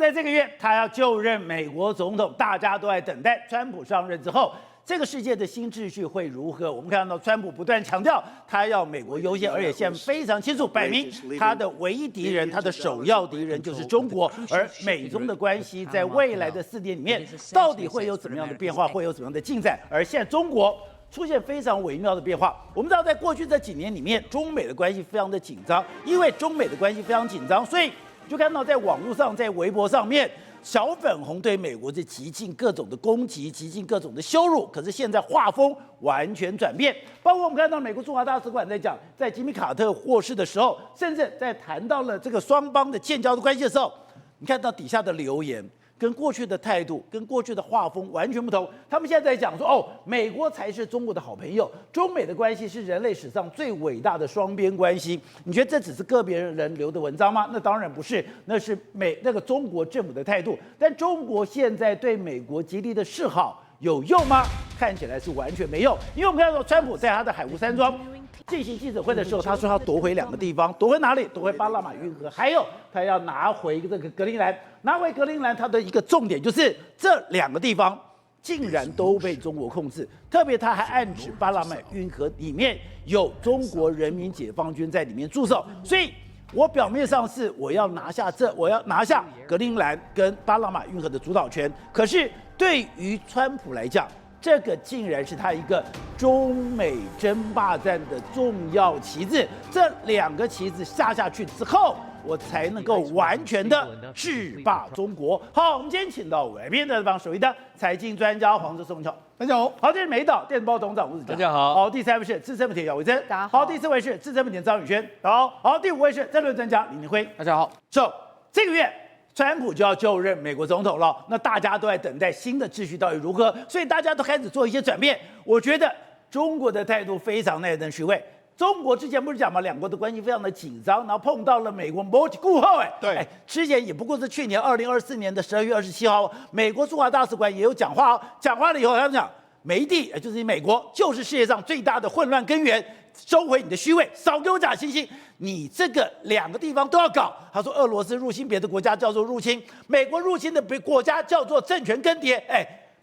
在这个月他要就任美国总统，大家都在等待川普上任之后，这个世界的新秩序会如何？我们看到川普不断强调他要美国优先，而且现在非常清楚摆明他的唯一敌人，他的首要敌人就是中国。而美中的关系在未来的4年里面，到底会有怎么样的变化，会有怎么样的进展？而现在中国出现非常微妙的变化。我们知道，在过去这几年里面，中美的关系非常的紧张，因为中美的关系非常紧张，所以就看到在网络上，在微博上面，小粉红对美国是极尽各种的攻击，极尽各种的羞辱。可是现在画风完全转变，包括我们看到美国驻华大使馆在讲，在吉米卡特获释的时候，甚至在谈到了这个双方的建交的关系的时候，你看到底下的留言跟过去的态度、跟过去的画风完全不同。他们现在在讲说，哦，美国才是中国的好朋友，中美的关系是人类史上最伟大的双边关系。你觉得这只是个别人留的文章吗？那当然不是，那是那个中国政府的态度。但中国现在对美国极力的示好有用吗？看起来是完全没用。因为我们看到川普在他的海湖山庄进行记者会的时候，他说他夺回2个地方，夺回哪里？夺回巴拿马运河，还有他要拿回这个格陵兰。拿回格陵兰，他的一个重点就是这2个地方竟然都被中国控制，特别他还暗指巴拿马运河里面有中国人民解放军在里面驻守，所以我表面上是我要拿下格陵兰跟巴拿马运河的主导权，可是对于川普来讲，这个竟然是他一个中美争霸战的重要旗帜。这2个旗帜下去之后，我才能够完全的制霸中国。好，我们今天请到来宾的首席的财经专家黄志松，大家好。好，这是美岛电子报董事长吴子嘉，大家好。好，第3位是资深媒体姚维珍，大家好。好，第4位是资深媒体张宇轩，好，第5位是政论专家李明辉，大家好。这个月川普就要就任美国总统了，那大家都在等待新的秩序到底如何，所以大家都开始做一些转变。我觉得中国的态度非常耐人寻味。中国之前不是讲嘛，2国的关系非常的紧张，然后碰到了美国没顾后，对，之前也不过是去年2024年的12月27号，美国驻华大使馆也有讲话，讲话了以后他讲，梅地就是美国就是世界上最大的混乱根源，收回你的虚伪，少给我假惺惺，你这个2个地方都要搞。他说俄罗斯入侵别的国家叫做入侵，美国入侵的国家叫做政权更迭，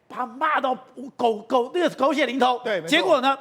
把他骂到狗血淋头。对，结果呢，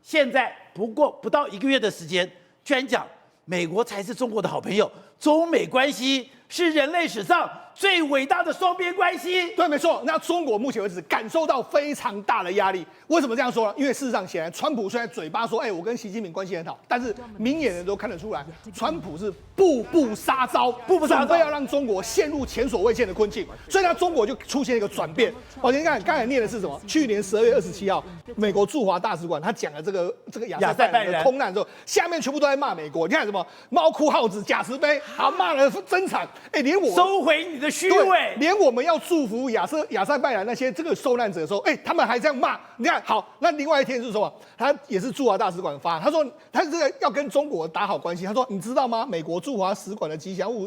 现在不到1个月的时间，居然讲美国才是中国的好朋友，中美关系是人类史上最伟大的双边关系。对，没错。那中国目前为止感受到非常大的压力。为什么这样说呢？因为事实上，显然川普虽然嘴巴说，我跟习近平关系很好，但是明眼人都看得出来，川普是步步杀招，准备要让中国陷入前所未见的困境。所以呢，中国就出现一个转变。你看，刚才念的是什么？去年12月27号，美国驻华大使馆他讲了这个亚塞拜然的空难之后，下面全部都在骂美国。你看什么猫哭耗子、假慈悲，骂了真惨。连我收回你的虚伪，连我们要祝福亚塞拜然那些这个受难者的时候，他们还这样骂。你看，好，那另外一天是什么？他也是驻华大使馆发，他说他这个要跟中国打好关系。他说你知道吗？美国驻华使馆的吉祥物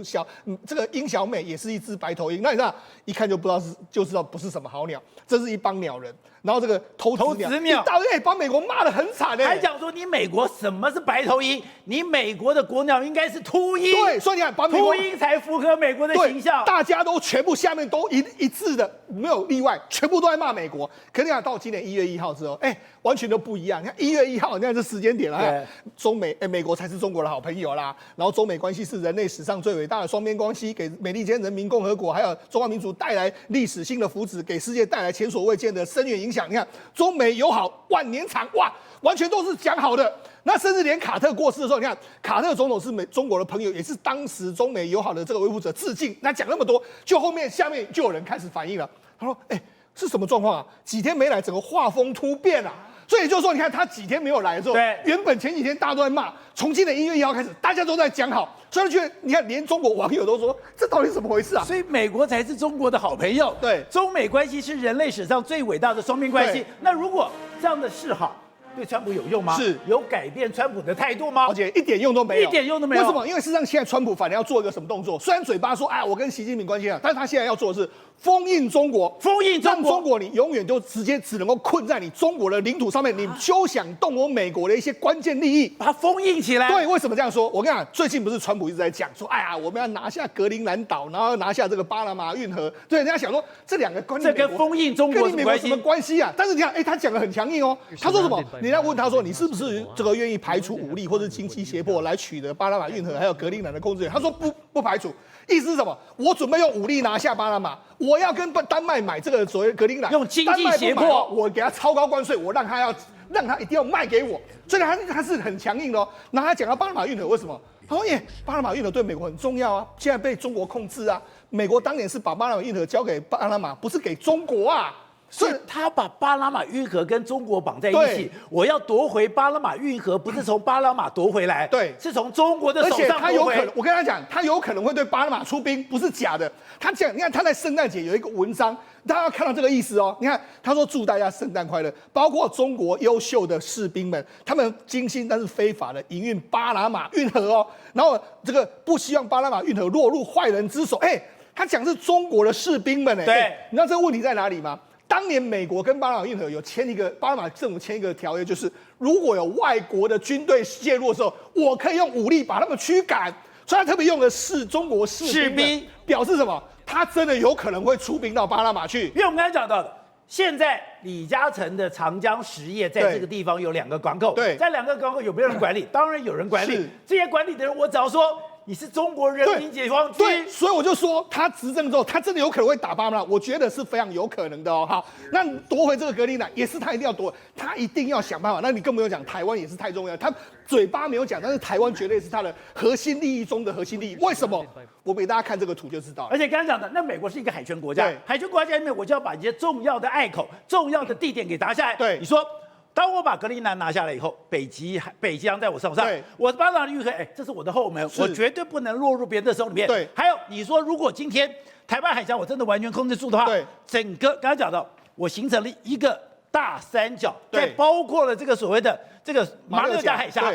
这个鹰小美也是一只白头鹰。那你知道，一看就知道不是什么好鸟，这是一帮鸟人。然后这个偷子鸟，到把美国骂得很惨还讲说你美国什么是白头鹰？你美国的国鸟应该是秃鹰。对，所以你看，把秃鹰才符合美国的形象。大家都全部下面都一致的，没有例外，全部都在骂美国。可是你看到今年1月1号之后，完全都不一样。你看1月1号，你看这时间点了，美国才是中国的好朋友啦。然后中美关系是人类史上最伟大的双边关系，给美利坚人民共和国还有中华民族带来历史性的福祉，给世界带来前所未见的深远影响。你看中美友好万年长，哇，完全都是讲好的。那甚至连卡特过世的时候，你看卡特总统是中国的朋友，也是当时中美友好的这个维护者致敬。那讲那么多，就下面就有人开始反应了。他说：“是什么状况啊？几天没来，整个画风突变啊！”所以就是说，你看他几天没有来之后，原本前几天大家都在骂，从今年1月1号开始，大家都在讲好，所以觉得你看，连中国网友都说这到底是怎么回事啊？所以美国才是中国的好朋友。对，中美关系是人类史上最伟大的双边关系。那如果这样的示好，对川普有用吗？是有改变川普的态度吗？而且一点用都没有，一点用都没有。为什么？因为事实上现在川普反而要做一个什么动作？虽然嘴巴说哎我跟习近平关系好，但是他现在要做的是封印中国，封印中国，让中国你永远就直接只能够困在你中国的领土上面，你休想动我美国的一些关键利益，把它封印起来。对，为什么这样说？我跟你讲，最近不是川普一直在讲说，哎呀，我们要拿下格陵兰岛，然后拿下这个巴拿马运河。对，人家想说这两个关键，这跟封印中国跟美国什么关系啊？但是你看，他讲的很强硬哦。他说什么？人家问他说，你是不是这个愿意排除武力或者经济胁迫来取得巴拿马运河还有格陵兰的控制权？他说不排除。意思是什么？我准备用武力拿下巴拿马，我要跟丹麦买这个所谓格陵兰，用经济胁迫，我给他超高关税，我让他一定要卖给我，所以他是很强硬的哦。然后他讲到巴拿马运河，为什么？他说：巴拿马运河对美国很重要啊，现在被中国控制啊。美国当年是把巴拿马运河交给巴拿马，不是给中国啊。所以他把巴拿马运河跟中国绑在一起，我要夺回巴拿马运河，不是从巴拿马夺回来，对，是从中国的手上夺回。而且他有可能，我跟他讲，他有可能会对巴拿马出兵，不是假的。他讲，你看他在圣诞节有一个文章，大家要看到这个意思哦。你看他说祝大家圣诞快乐，包括中国优秀的士兵们，他们精心但是非法的营运巴拿马运河哦，然后这个不希望巴拿马运河落入坏人之手。他讲是中国的士兵们对，你知道这个问题在哪里吗？当年美国跟巴拿马运河有签一个，巴拿马政府签一个条约，就是如果有外国的军队介入的时候，我可以用武力把他们驱赶。所以他特别用的是中国士兵，表示什么？他真的有可能会出兵到巴拿马去。因为我们刚才讲到的，现在李嘉诚的长江实业在这个地方有2个港口，对，在2个港口有没有人管理？当然有人管理。这些管理的人，我只要说。你是中国人民解放军，对，所以我就说他执政之后，他真的有可能会打巴拿马，我觉得是非常有可能的哦。好，那夺回这个格陵兰也是他一定要夺，他一定要想办法。那你更不用讲，台湾也是太重要，他嘴巴没有讲，但是台湾绝对是他的核心利益中的核心利益。为什么？我给大家看这个图就知道了。而且刚刚讲的，那美国是一个海权国家，海权国家里面，我就要把一些重要的隘口、重要的地点给拿下来。对，你说。当我把格陵兰拿下来以后，北极洋在我手上，我巴拿马运河，这是我的后门，我绝对不能落入别人的手里面。对，还有你说，如果今天台湾海峡我真的完全控制住的话，对，整个刚才讲到，我形成了一个大三角，再包括了这个所谓的这个马六甲海峡，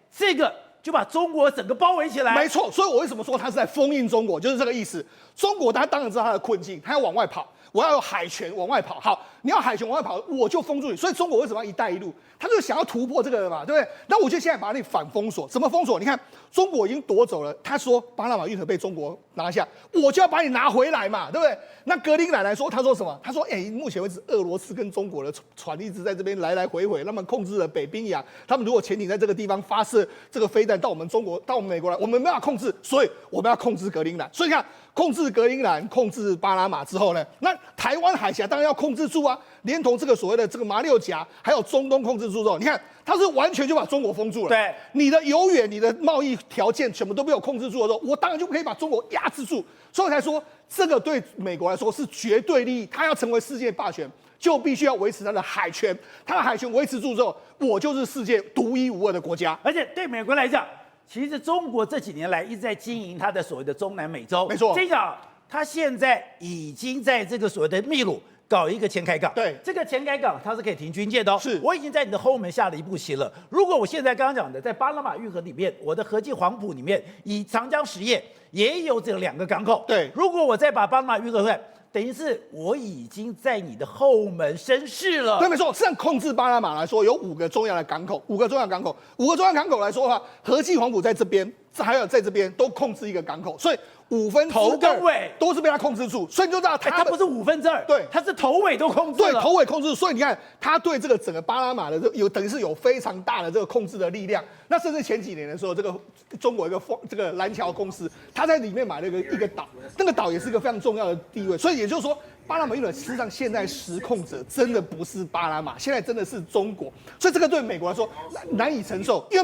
这个就把中国整个包围起来。没错，所以我为什么说他是在封印中国，就是这个意思。中国他当然知道他的困境，他要往外跑。我要有海权往外跑，好，你要海权往外跑，我就封住你。所以中国为什么要“一带一路”？他就想要突破这个嘛，对不对？那我就现在把你反封锁，怎么封锁？你看，中国已经夺走了，他说巴拿马运河被中国拿下，我就要把你拿回来嘛，对不对？那格陵兰来说，他说什么？他说，目前为止，俄罗斯跟中国的船一直在这边来来回回，那么控制了北冰洋。他们如果潜艇在这个地方发射这个飞弹到我们中国、到我们美国来，我们没办法控制，所以我们要控制格陵兰。所以你看。控制格陵兰、控制巴拿马之后呢，那台湾海峡当然要控制住啊，连同这个所谓的这个马六甲，还有中东控制住之后，你看它是完全就把中国封住了。对，你的永远你的贸易条件全部都被我控制住的时候，我当然就可以把中国压制住。所以才说这个对美国来说是绝对利益，它要成为世界霸权，就必须要维持它的海权，它的海权维持住之后，我就是世界独一无二的国家。而且对美国来讲。其实中国这几年来一直在经营它的所谓的中南美洲，没错。这个它现在已经在这个所谓的秘鲁搞一个前海港，对，这个前海港它是可以停军舰的哦。是，我已经在你的后门下了一步棋了。如果我现在刚刚讲的，在巴拿马运河里面，我的河记黄埔里面，以长江实业也有这2个港口，对。如果我再把巴拿马运河等于是我已经在你的后门生事了。对，没错。实际上控制巴拿马来说，有5个重要的港口，5个重要港口，5个重要港口来说的话，河记黄埔在这边，还有在这边都控制一个港口，所以2/5头跟尾都是被他控制住，所以你就知道它不是2/5，对，它是头尾都控制了。对，头尾控制住，所以你看他对这个整个巴拿马的等于是有非常大的这个控制的力量。那甚至前几年的时候，这个中国一个这个蓝桥公司，他在里面买了一个岛，那个岛也是一个非常重要的地位，所以也就是说。巴拿马运河事实上现在实控者真的不是巴拿马，现在真的是中国，所以这个对美国来说难以承受，因为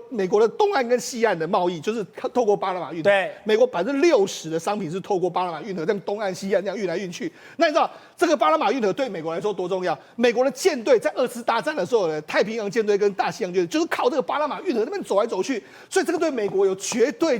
美国的东岸跟西岸的贸易就是透过巴拿马运河，对，美国60%的商品是透过巴拿马运河，这样东岸西岸这样运来运去。那你知道这个巴拿马运河对美国来说多重要？美国的舰队在2次大战的时候呢，太平洋舰队跟大西洋舰队就是靠这个巴拿马运河那边走来走去，所以这个对美国有绝对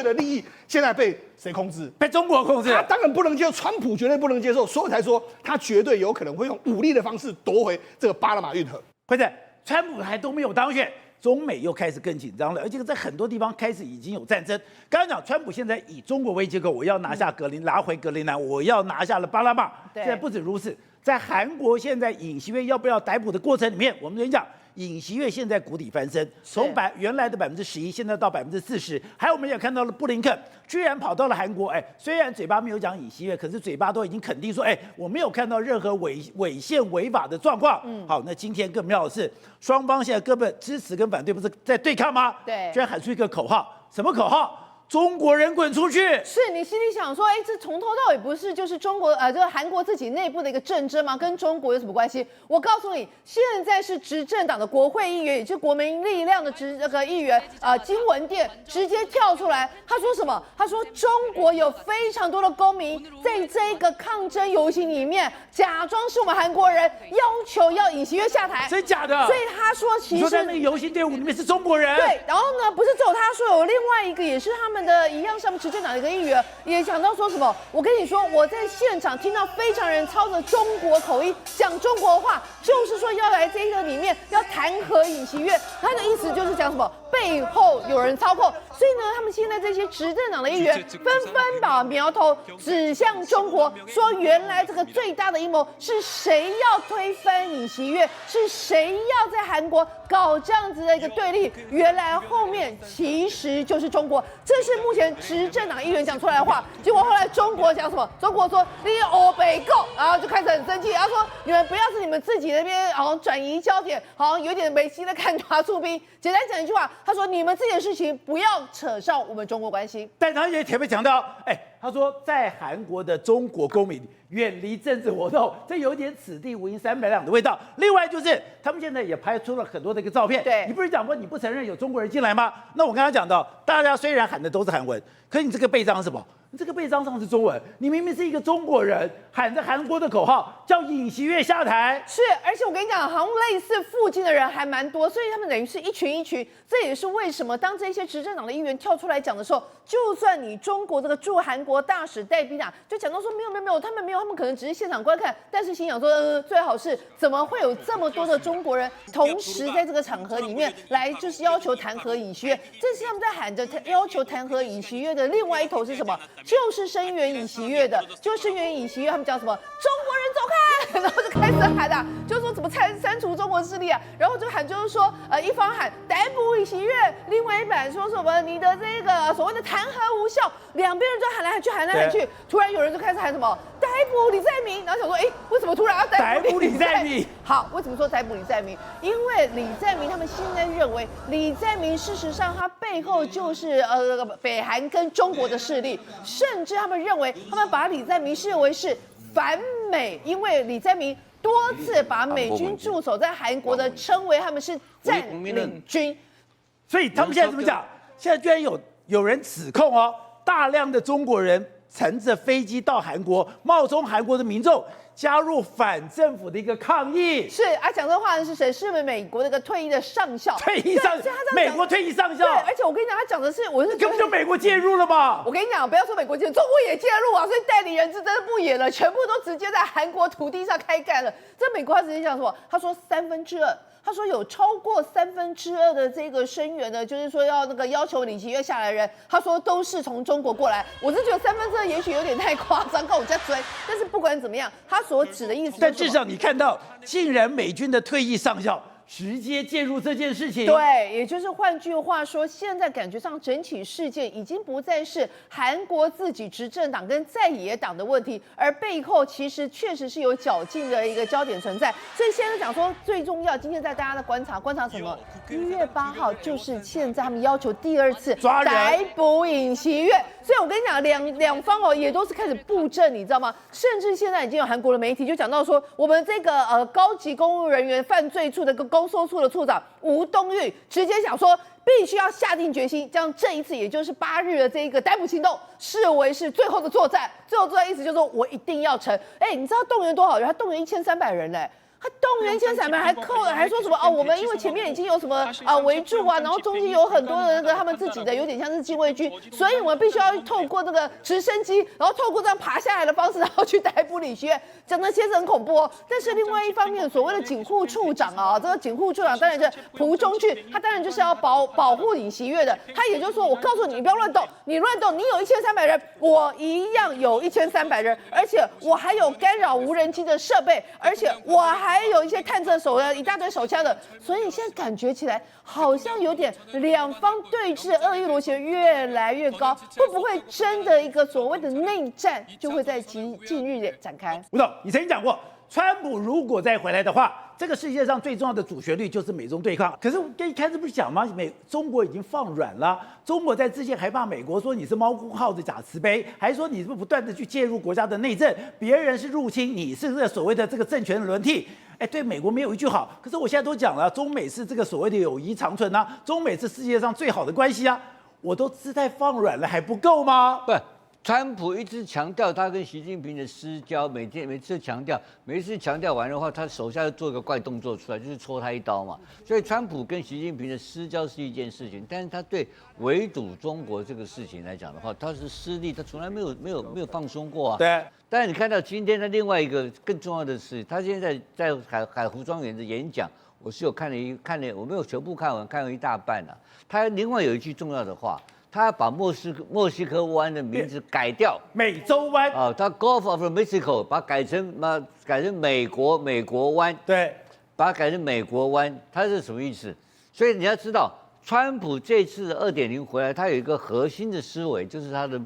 的利益，现在被谁控制？被中国控制。他当然不能接受，川普绝对不能接受，所以才说他绝对有可能会用武力的方式夺回这个巴拿马运河。或者川普还都没有当选，中美又开始更紧张了，而且在很多地方开始已经有战争。刚刚讲，川普现在以中国为借口，我要拿下拿回格陵兰，我要拿下了巴拿马。现在不止如此，在韩国现在尹锡悦要不要逮捕的过程里面，我们跟你讲。尹锡悦现在谷底翻身，从原来的11%，现在到40%，还有我们也看到了布林肯居然跑到了韩国，虽然嘴巴没有讲尹锡悦，可是嘴巴都已经肯定说，我没有看到任何违宪违法的状况。好，那今天更妙的是，双方现在根本支持跟反对不是在对抗吗？对，居然喊出一个口号，什么口号？中国人滚出去！是你心里想说，这从头到尾不是就是中国这个韩国自己内部的一个政争吗？跟中国有什么关系？我告诉你，现在是执政党的国会议员，也就是国民力量的议员金文殿直接跳出来，他说什么？他说中国有非常多的公民在这个抗争游行里面假装是我们韩国人，要求要尹锡悦下台，真假的？所以他说其实你说在那个游行队伍里面是中国人。对，然后呢，不是只有他说，有另外一个也是他们的一样，是他们执政党的一个议员，也讲到说什么？我跟你说，我在现场听到非常人操着中国口音讲中国话，就是说要来这个里面要弹劾尹锡悦，他的意思就是讲什么背后有人操控，所以呢，他们现在这些执政党的议员纷纷把苗头指向中国，说原来这个最大的阴谋是谁要推翻尹锡悦，是谁要在韩国搞这样子的一个对立，原来后面其实就是中国，这是目前执政党议员讲出来的话。结果后来中国讲什么？中国说你欧北够，然后就开始很生气，然后说你们不要是你们自己那边好像转移焦点，好像有点没心的看抓出兵。简单讲一句话，他说你们自己的事情不要扯上我们中国关系。但他也特别强调，他说在韩国的中国公民远离政治活动，这有点此地无银三百两的味道。另外就是他们现在也拍出了很多的一个照片，对，你不是讲过你不承认有中国人进来吗？那我刚刚讲到，大家虽然喊的都是韩文，可是你这个背章是什么？你这个背章上是中文，你明明是一个中国人，喊着韩国的口号，叫尹锡悦下台。是，而且我跟你讲，好像类似附近的人还蛮多，所以他们等于是一群一群。这也是为什么当这些执政党的议员跳出来讲的时候，就算你中国这个驻韩国大使代宾啊，就讲到说没有，他们可能只是现场观看，但是心想说，最好是怎么会有这么多的中国人同时在这个场合里面来，就是要求弹劾尹锡悦。这是他们在喊着要求弹劾尹锡悦的另外一头是什么？就是声援尹锡悦的，就是声援尹锡悦，他们讲什么中国人走开，然后就开始喊啊，就是说怎么删除中国势力啊，然后就喊就是说一方喊逮捕尹锡悦，另外一版说什么你的这个所谓的弹劾无效，两边人就喊来喊去，突然有人就开始喊什么逮捕李在明，然后想说为什么突然要逮捕李在明？好，为什么说逮捕李在明？因为李在明他们现在认为李在明事实上他背后就是北韩跟中国的势力。甚至他们认为，他们把李在明视为是反美，因为李在明多次把美军驻守在韩国的称为他们是占领军，所以他们现在怎么讲？现在居然有人指控大量的中国人乘着飞机到韩国，冒充韩国的民众。加入反政府的一个抗议，是讲这话的是谁？是美国那个退役的上校，美国退役上校。对，而且我跟你讲，他讲的是，我是根本就美国介入了嘛。我跟你讲，不要说美国介入，中国也介入啊，所以代理人质真的不演了，全部都直接在韩国土地上开干了。这美国他直接讲什么？他说2/3。他说有超过2/3的这个声援呢，就是说要求李锡悦下来的人，他说都是从中国过来。我是觉得2/3也许有点太夸张，跟我家追。但是不管怎么样，他所指的意思，但至少你看到，竟然美军的退役上校直接介入这件事情。对，也就是换句话说，现在感觉上整体事件已经不再是韩国自己执政党跟在野党的问题，而背后其实确实是有较劲的一个焦点存在。所以现在讲说最重要，今天在大家的观察什么？1月8号就是现在他们要求第2次逮捕尹锡悦。所以我跟你讲，两方也都是开始布阵，你知道吗？甚至现在已经有韩国的媒体就讲到说，我们这个高级公务人员犯罪处的公搜处的处长吴东玉直接讲说，必须要下定决心，将这一次也就是8日的这一个逮捕行动视为是最后的作战。最后作战意思就是说我一定要成。你知道动员多少人？他动员1300人嘞。他动员1300人，还说什么我们因为前面已经有什么围住啊，然后中间有很多的那个他们自己的有点像是禁卫军，所以我们必须要透过这个直升机，然后透过这样爬下来的方式，然后去逮捕李希月，讲那些是很恐怖哦。但是另外一方面，所谓的警护处长这个警护处长当然是朴忠俊，他当然就是要保护李希月的，他也就是说我告诉你，你不要乱动，你乱动，你有1300人，我一样有1300人，而且我还有干扰无人机的设备，而且我还有一些探测手的一大堆手枪的，所以现在感觉起来好像有点两方对峙，恶意螺旋越来越高，会不会真的一个所谓的内战就会在近日展开？吴总，你曾经讲过，川普如果再回来的话，这个世界上最重要的主旋律就是美中对抗。可是跟一开始不是讲吗？中国已经放软了，中国在之前还骂美国说你是猫哭耗子假慈悲，还说你是不断的去介入国家的内政，别人是入侵，你是这个所谓的这个政权的轮替。对美国没有一句好。可是我现在都讲了，中美是这个所谓的友谊长存啊，中美是世界上最好的关系啊，我都姿态放软了还不够吗？不。川普一直强调他跟习近平的私交，每次强调，每一次强调完的话，他手下就做一个怪动作出来，就是戳他一刀嘛。所以川普跟习近平的私交是一件事情，但是他对围堵中国这个事情来讲的话，他是私利，他从来没有放松过啊。对。但是你看到今天的另外一个更重要的是，他现在在海湖庄园的演讲，我是有看了，我没有全部看完，看了一大半啊。他另外有一句重要的话。他要把墨西哥湾的名字改掉，美洲湾他 Gulf of Mexico 把它改成美国湾，对，把它改成美国湾，它是什么意思？所以你要知道，川普这次的2.0回来，他有一个核心的思维，就是他的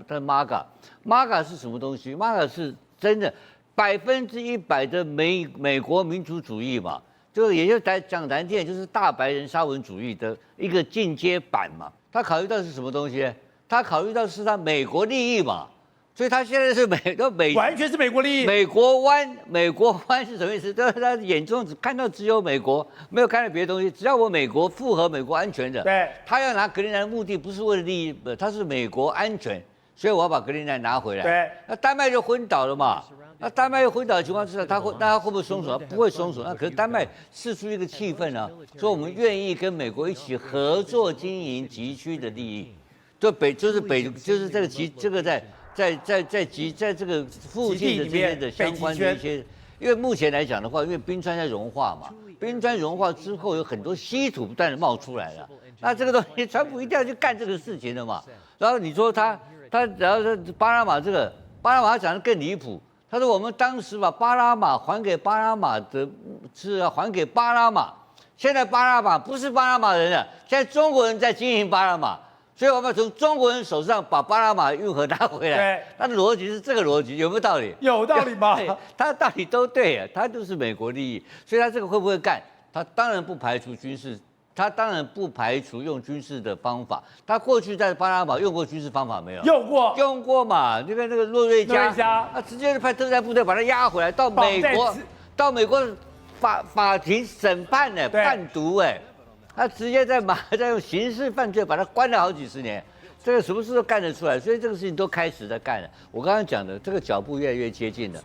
MAGA 是什么东西 ？MAGA 是真的100%的美国民族主义嘛，就也就讲难听点，就是大白人沙文主义的一个进阶版嘛。他考虑到是什么东西？他考虑到是他美国利益嘛，所以他现在是完全是美国利益。美国湾是什么意思？就是他眼中只有美国，没有看到别的东西。只要我美国符合美国安全的，对，他要拿格陵兰的目的不是为了利益，他是美国安全，所以我要把格陵兰拿回来。对，那丹麦就昏倒了嘛。那丹麦又昏倒的情况之下，他会不会松手？他不会松手。那可是丹麦释出一个气氛啊，说我们愿意跟美国一起合作经营极区的利益，就是这个在这个附近的这些的相关的一些，因为目前来讲的话，因为冰川在融化嘛，冰川融化之后有很多稀土不断的冒出来了，那这个东西川普一定要去干这个事情的嘛。然后你说他然后巴拿马他讲的更离谱。他说：“我们当时把巴拿马还给巴拿马的，是要还给巴拿马。现在巴拿马不是巴拿马人了，现在中国人在经营巴拿马，所以我们要从中国人手上把巴拿马运河拿回来。对，他的逻辑是这个逻辑，有没有道理？有道理吧？他的道理都对啊，他就是美国利益，所以他这个会不会干？他当然不排除军事。”他当然不排除用军事的方法。他过去在巴拿马用过军事方法没有？用过嘛？那个诺瑞加，他直接就派特战部队把他押回来，到美国法庭审判呢，贩毒他直接在用刑事犯罪把他关了好几十年。这个什么事都干得出来，所以这个事情都开始在干了。我刚刚讲的这个脚步越来越接近了，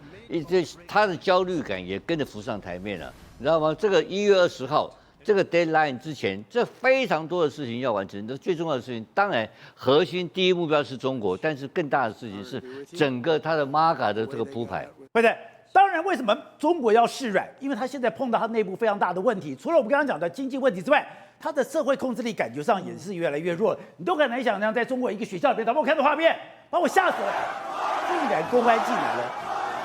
他的焦虑感也跟着浮上台面了，你知道吗？这个1月20号。这个 deadline 之前，这非常多的事情要完成。这最重要的事情，当然核心第一目标是中国，但是更大的事情是整个它的 MAGA 的这个铺排。对不对？当然，为什么中国要示软？因为它现在碰到它内部非常大的问题，除了我们刚刚讲的经济问题之外，它的社会控制力感觉上也是越来越弱了。你都很难想象，在中国一个学校里面，咱们我看到画面，把我吓死了，竟然公安进来了。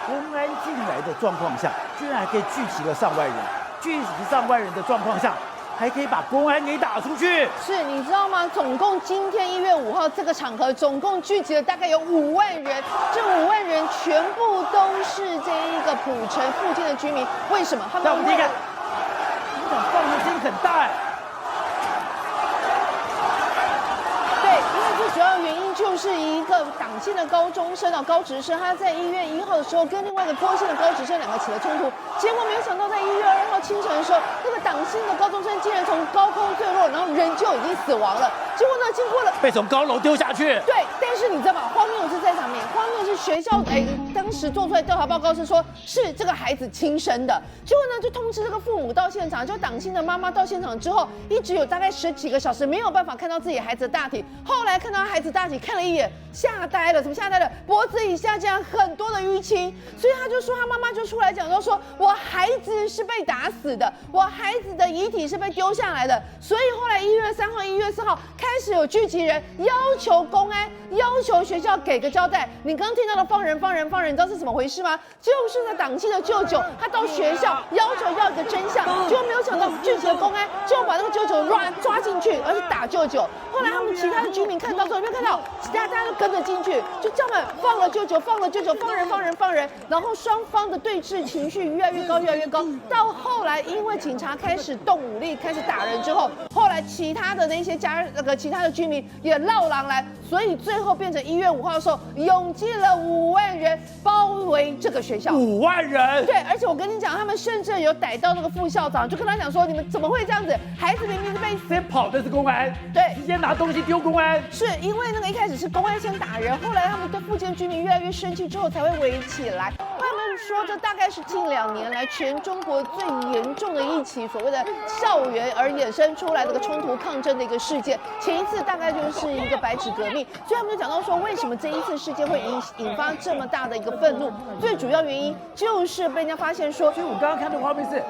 公安进来的状况下，居然还可以聚集了上万人。聚集上万人的状况下，还可以把公安给打出去。是，你知道吗？总共今天1月5号这个场合，总共聚集了大概有5万人。这5万人全部都是这一个浦城附近的居民。为什么？他们为了放的声音很大对，因为最主要的原因就是一个党线的高中生高职生，他在1月1号的时候跟另外一个郭姓的高职生2个起了冲突，结果没有想到在1月2号清晨的时候，那个党性的高中生竟然从高空坠落，然后人就已经死亡了。结果呢，经过了被从高楼丢下去。对，但是你知道吗？荒谬是在上面，荒谬是学校当时做出来调查报告是说是这个孩子亲生的，结果呢就通知这个父母到现场，就党庆的妈妈到现场之后，一直有大概10几个小时没有办法看到自己孩子的大体，后来看到孩子大体看了一眼，吓呆了，怎么吓呆了？脖子以下竟然很多的淤青，所以他就说他妈妈就出来讲说我孩子是被打死的，我孩子的遗体是被丢下来的，所以后来1月3号、1月4号开始有聚集人要求公安、要求学校给个交代。你刚刚听到的放人，你知道是怎么回事吗？就是在党庆的舅舅，他到学校要求要一个真相，结果没有想到聚集的公安就把那个舅舅抓进去，而且打舅舅。后来他们其他的居民看到之后，有没有看到？大家都跟着进去，就叫他们放了舅舅，放人，然后双方的对峙情绪越来越高，到后来因为警察开始动武力，开始打人之后，后来其他的那些其他的居民也绕狼来，所以最后变成1月5号的时候，涌进了5万人包围这个学校。5万人，对，而且我跟你讲，他们甚至有逮到那个副校长，就跟他讲说，你们怎么会这样子？孩子明明是被先跑的是公安，对，直接拿东西丢公安，是因为那个一开始是公安先打人，后来他们对附近居民越来越生气之后才会围起来。他们说这大概是近2年来全中国最严重的一起所谓的校园而衍生出来的冲突抗争的一个事件。前一次大概就是一个白纸革命，所以他们就讲到说，为什么这一次事件会引发这么大的一个愤怒？最主要原因就是被人家发现说，所以我刚刚看的画面是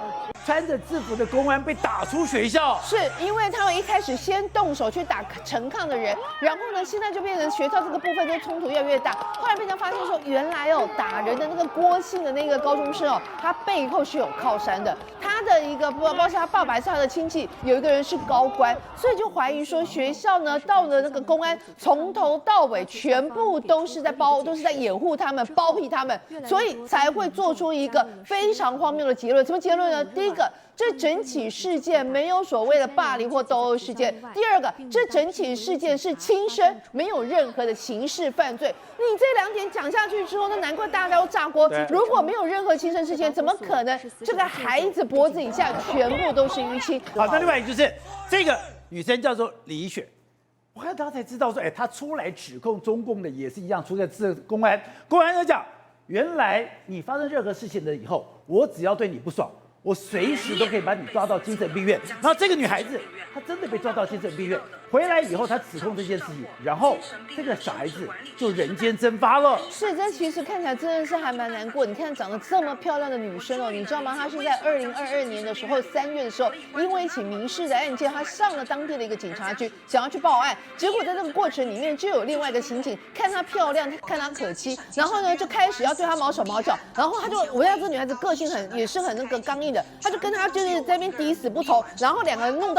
穿着制服的公安被打出学校，是因为他们一开始先动手去打陈抗的人，然后呢，现在就变成学校这个部分就冲突越来越大。后来被人家发现说，原来打人的那个郭姓的那个高中生他背后是有靠山的，他的一个不知道是他爸爸还是他的亲戚，有一个人是高官，所以就怀疑说学校呢到了那个公安从头到尾全部都是在掩护他们、包庇他们，所以才会做出一个非常荒谬的结论。什么结论呢？第一个，这整起事件没有所谓的霸凌或斗殴事件；第二个，这整起事件是轻生，没有任何的刑事犯罪。你这2点讲下去之后，那难怪大家都炸锅。如果没有任何轻生事件，怎么可能这个孩子脖子以下全部都是淤青？好，那另外就是这个女生叫做李雪，我看她才知道说，她出来指控中共的也是一样，出在公安就讲，原来你发生任何事情了以后，我只要对你不爽，我随时都可以把你抓到精神病院。然后这个女孩子，她真的被抓到精神病院，回来以后她指控这件事情，然后这个小孩子就人间蒸发了。是，这其实看起来真的是还蛮难过。你看长得这么漂亮的女生你知道吗？她是在2022年的时候3月的时候，因为一起民事的案件，她上了当地的一个警察局，想要去报案。结果在这个过程里面，就有另外一个刑警看她漂亮，看她可亲，然后呢就开始要对她毛手毛脚，然后我要这女孩子个性也是很那个刚硬的，他就跟她就是在那边抵死不从，然后2个人弄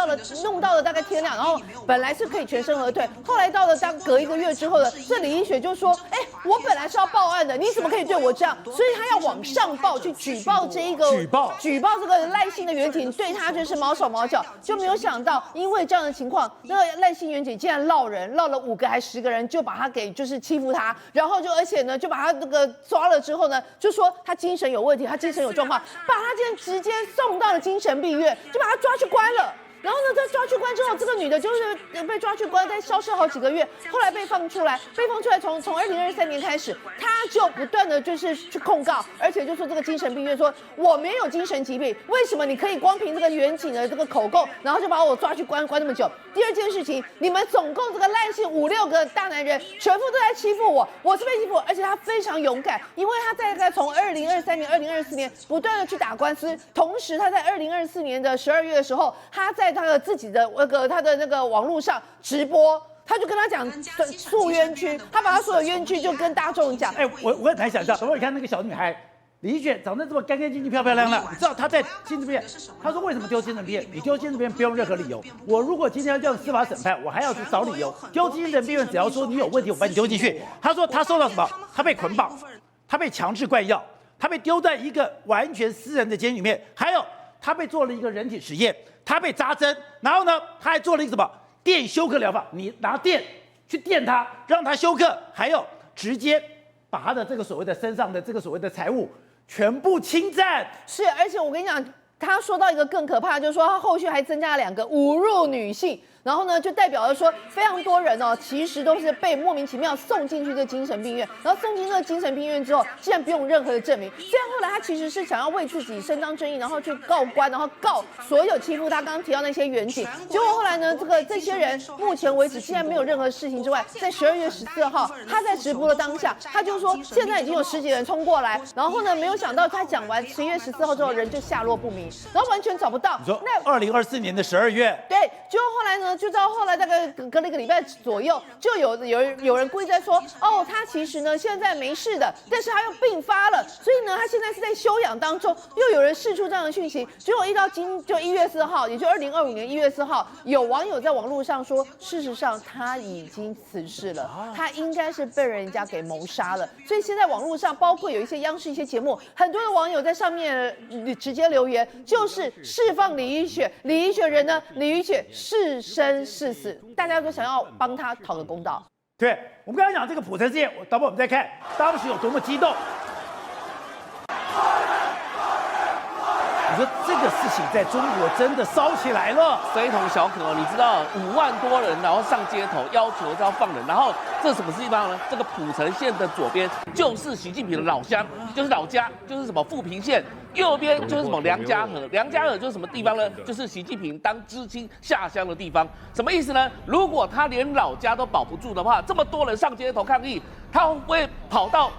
到了大概天亮，然后本来是可以全身而退，后来到了隔1个月之后呢，这李一雪就说，我本来是要报案的，你怎么可以对我这样？所以他要往上报去举报举报这个赖姓的员警对他就是毛手毛脚，就没有想到因为这样的情况，那个赖姓员警竟然落了5个还10个人，就把他给就是欺负他，然后而且呢就把他那个抓了之后呢，就说他精神有问题，他精神有状况，把他竟然直接送到了精神病院，就把他抓去关了。然后呢，在抓去关之后，这个女的就是被抓去关，再消失好几个月，后来被放出来，从2023年开始，她就不断的就是去控告，而且就说这个精神病院说我没有精神疾病，为什么你可以光凭这个员警的这个口供，然后就把我抓去关那么久？第二件事情，你们总共这个赖姓5、6个大男人，全部都在欺负我，我是被欺负，而且他非常勇敢，因为他在从2023年、2024年不断的去打官司，同时他在2024年的12月的时候，他在他的自己的他的那个网络上直播，他就跟他讲诉冤屈，他把他所有冤屈就跟大众讲。我很难想象，等会你看那个小女孩李雪长得这么干干净净、漂漂亮亮，你知道她在精神病院，她说为什么丢精神病院？你丢精神病院不用任何理由，我如果今天要这样司法审判，我还要去找理由。丢精神病院只要说你有问题，我把你丢进去。她说她受到什么？她被捆绑，她被强制灌药，她被丢在一个完全私人的监狱里面，还有她被做了一个人体实验。他被扎针，然后呢，他还做了一个什么电休克疗法？你拿电去电他，让他休克，还有直接把他的这个所谓的身上的这个所谓的财物全部侵占。是，而且我跟你讲，他说到一个更可怕的，就是说他后续还增加了2个侮辱女性。然后呢，就代表了说非常多人哦，其实都是被莫名其妙送进去这精神病院，然后送进这个精神病院之后，竟然不用任何的证明。虽然后来他其实是想要为自己伸张正义，然后去告官，然后告所有欺负他刚刚提到那些远景。结果后来呢，这些人目前为止竟然没有任何事情之外，在12月14号，他在直播的当下，他就说现在已经有10几人冲过来，然后呢，没有想到他讲完11月14号之后，人就下落不明，然后完全找不到。你说2024年的12月，对，结果后来呢，就到后来大概隔了1个礼拜左右，就有人故意在说，哦，他其实呢现在没事的，但是他又病发了，所以呢他现在是在休养当中。又有人释出这样的讯息，结果就1月4号，也就2025年1月4号，有网友在网络上说，事实上他已经辞世了，他应该是被人家给谋杀了。所以现在网络上，包括有一些央视一些节目，很多的网友在上面直接留言，就是释放李宇雪，李宇雪人呢，李宇雪是生是死，大家都想要帮他讨个公道。对，我们刚才讲这个普城事件，导播我们再看当时有多么激动。你说这个事情在中国真的烧起来了，非同小可哦。你知道5万多人然后上街头要求要放人，然后这什么地方呢？这个浦城县的左边就是习近平的老乡，就是老家，就是什么富平县。右边就是什么梁家河，梁家河就是什么地方呢？就是习近平当知青下乡的地方。什么意思呢？如果他连老家都保不住的话，这么多人上街头抗议，他会不会跑到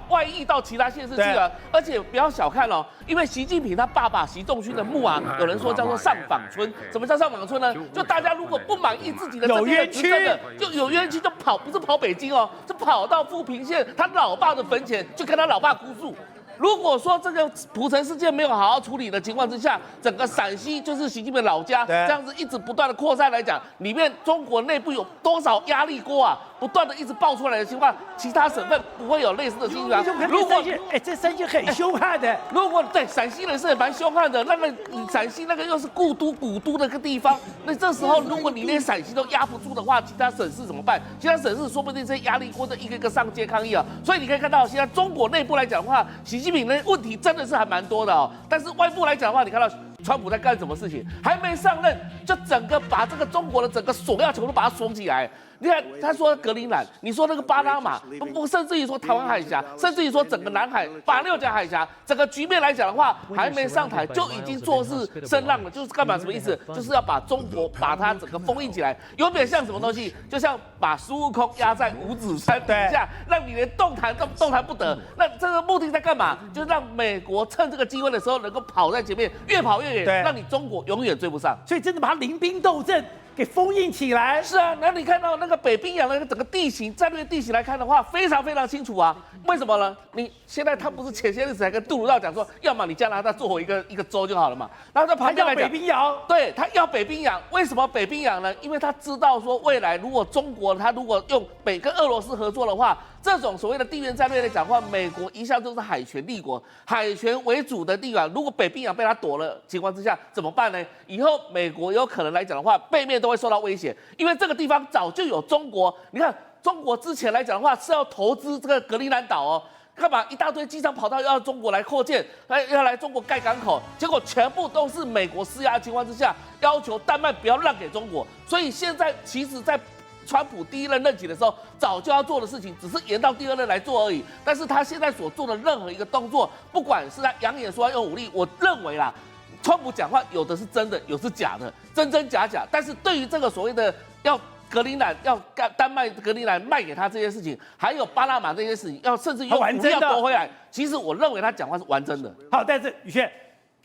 外溢到其他县市去啊？而且不要小看哦，因为习近平他爸爸习仲勋的墓啊，有人说叫做上访村。什么叫上访村呢？就大家如果不满意自己的有冤屈的，就有冤屈就跑，不是跑北京哦，是跑到富平县他老爸的坟前，就跟他老爸哭诉。如果说这个浦城事件没有好好处理的情况之下，整个陕西就是习近平的老家，这样子一直不断的扩散来讲，里面中国内部有多少压力锅啊，不断的一直爆出来的情况，其他省份不会有类似的情况。如果这山西很凶悍的，如果对陕西人是蛮凶悍的，那个陕西那个又是古都的个地方，那这时候如果你连陕西都压不住的话，其他省市怎么办？其他省市说不定这些压力锅的一个上街抗议啊。所以你可以看到，现在中国内部来讲的话，习近平的问题真的是还蛮多的哦。但是外部来讲的话，你看到川普在干什么事情？还没上任，就整个把这个中国的整个锁要全部把它锁起来。你看，他说格陵兰，你说那个巴拿马，甚至于说台湾海峡，甚至于说整个南海、马六甲海峡，整个局面来讲的话，还没上台就已经做事声浪了，就是干嘛？什么意思？就是要把中国把它整个封印起来，有点像什么东西？就像把孙悟空压在五指山底下，让你连动弹不得。那这个目的在干嘛？就是让美国趁这个机会的时候能够跑在前面，越跑越远，让你中国永远追不上。所以真的把它临兵斗阵给封印起来。是啊，那你看到那个北冰洋的整个地形、战略地形来看的话，非常非常清楚啊。为什么呢？你现在他不是前些日子还跟杜鲁道讲说，要么你加拿大作为一个州就好了嘛。然后在旁边来讲，北冰洋，对他要北冰洋，为什么北冰洋呢？因为他知道说未来如果中国他如果用跟俄罗斯合作的话，这种所谓的地缘战略来讲的话，美国一向都是海权立国，海权为主的地方，如果北冰洋被他夺了情况之下怎么办呢？以后美国有可能来讲的话，背面都会受到威胁，因为这个地方早就有中国。你看，中国之前来讲的话是要投资这个格陵兰岛哦，干嘛一大堆机场跑道要中国来扩建，要来中国盖港口，结果全部都是美国施压的情况之下，要求丹麦不要让给中国。所以现在其实，在川普第一任任期的时候，早就要做的事情，只是延到第二任来做而已。但是他现在所做的任何一个动作，不管是他扬言说要用武力，我认为啦，川普讲话有的是真的，有是假的，真真假假。但是对于这个所谓的要格陵兰要丹麦格陵兰卖给他这些事情，还有巴拿马这些事情，要甚至用武力要夺回来，其实我认为他讲话是玩真的。好，但是宇轩，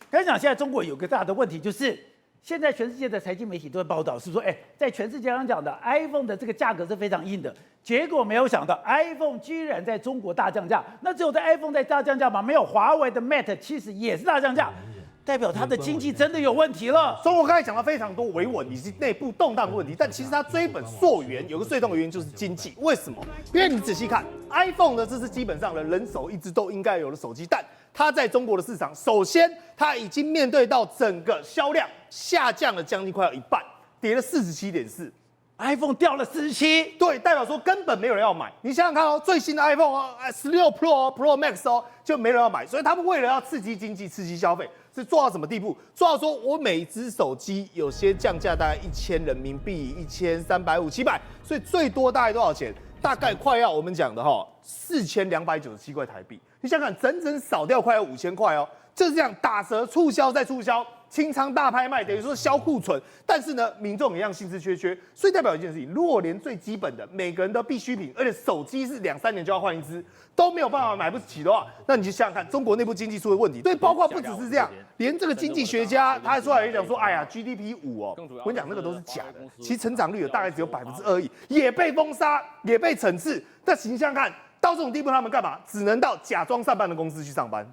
刚才讲现在中国有个大的问题就是。现在全世界的财经媒体都在报道，是说，在全世界上讲的 iPhone 的这个价格是非常硬的，结果没有想到 iPhone 居然在中国大降价。那只有在 iPhone 在大降价吗？没有，华为的 Mate 其实也是大降价，代表它的经济真的有问题了。中国刚才讲了非常多维稳以及内部动荡的问题，但其实它追本溯源有个最重的原因就是经济。为什么？因为你仔细看 iPhone 呢，这是基本上的人手一只都应该有的手机，但它在中国的市场，首先它已经面对到整个销量下降了将近快要一半，跌了47.4%。，iPhone 掉了47%，对，代表说根本没有人要买。你想想看哦，最新的 iPhone 16 Pro Max 哦，就没人要买，所以他们为了要刺激经济、刺激消费，是做到什么地步？做到说我每只手机有些降价大概1000人民币，1350、700，所以最多大概多少钱？大概快要我们讲的4297块台币。你想想，整整少掉快要5000块哦，就是这样打折、促销再促销。清仓大拍卖，等于说销库存，但是呢，民众一样兴致缺缺，所以代表一件事情：如果连最基本的每个人的必需品，而且手机是2、3年就要换一只，都没有办法买不起的话，那你就想想看，中国内部经济出了问题。对，包括不只是这样，连这个经济学家他还出来也讲说，哎呀 ，GDP 5哦，我跟你讲那个都是假的，其实成长率大概只有2%而已，也被封杀，也被惩治。但想想看，到这种地步，他们干嘛？只能到假装上班的公司去上班。